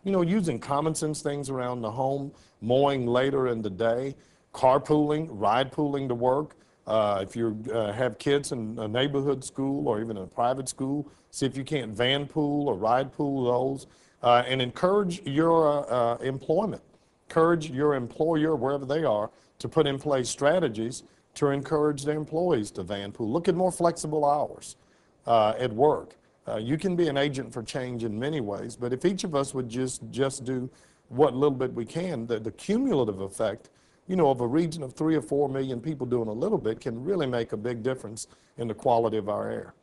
you know, using common sense things around the home, mowing later in the day, carpooling, ride pooling to work. If you have kids in a neighborhood school or even a private school, see if you can't van pool or ride pool those, and encourage your employment. Encourage your employer, wherever they are, to put in place strategies to encourage their employees to van pool. Look at more flexible hours at work. You can be an agent for change in many ways, but if each of us would just do what little bit we can, the cumulative effect, you know, of a region of 3 or 4 million people doing a little bit can really make a big difference in the quality of our air.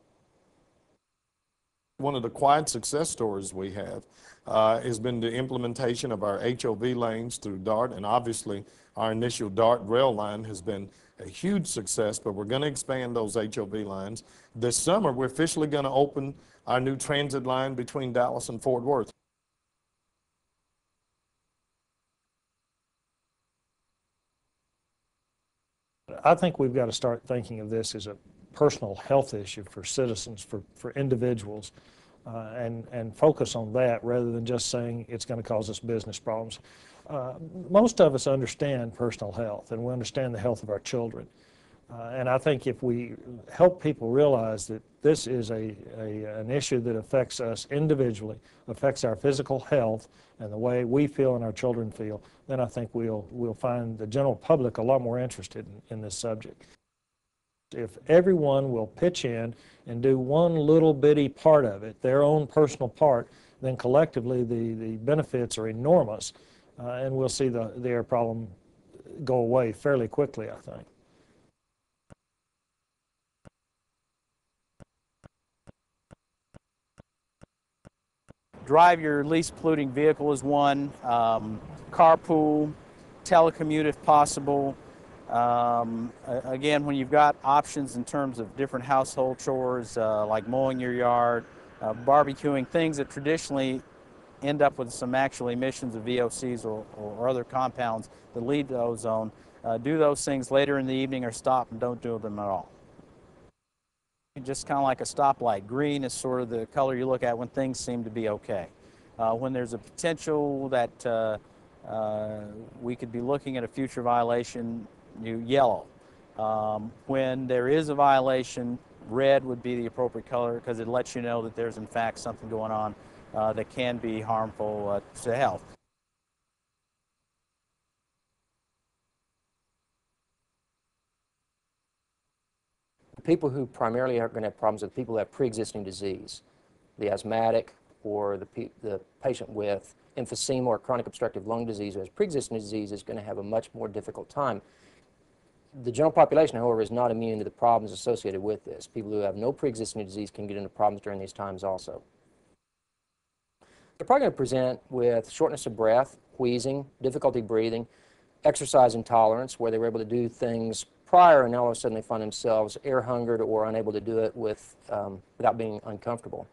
One of the quiet success stories we have has been the implementation of our HOV lanes through DART, and obviously our initial DART rail line has been a huge success, but we're going to expand those HOV lines. This summer, we're officially going to open our new transit line between Dallas and Fort Worth. I think we've got to start thinking of this as a personal health issue for citizens, for individuals, and focus on that rather than just saying it's going to cause us business problems. Most of us understand personal health, and we understand the health of our children. And I think if we help people realize that this is an issue that affects us individually, affects our physical health and the way we feel and our children feel, then I think we'll find the general public a lot more interested in this subject. If everyone will pitch in and do one little bitty part of it, their own personal part, then collectively the benefits are enormous, and we'll see the air problem go away fairly quickly, I think. Drive your least polluting vehicle is one. Carpool, telecommute if possible. Again, when you've got options in terms of different household chores like mowing your yard, barbecuing, things that traditionally end up with some actual emissions of VOCs or other compounds that lead to ozone, do those things later in the evening or stop and don't do them at all. Just kind of like a stoplight. Green is sort of the color you look at when things seem to be okay. When there's a potential that we could be looking at a future violation, yellow. When there is a violation, red would be the appropriate color because it lets you know that there's in fact something going on that can be harmful to health. People who primarily are going to have problems with people who have pre-existing disease, the asthmatic or the patient with emphysema or chronic obstructive lung disease who has pre-existing disease is going to have a much more difficult time. The general population, however, is not immune to the problems associated with this. People who have no pre-existing disease can get into problems during these times also. They're probably going to present with shortness of breath, wheezing, difficulty breathing, exercise intolerance, where they were able to do things prior and now all of a sudden they find themselves air hungered or unable to do it without being uncomfortable.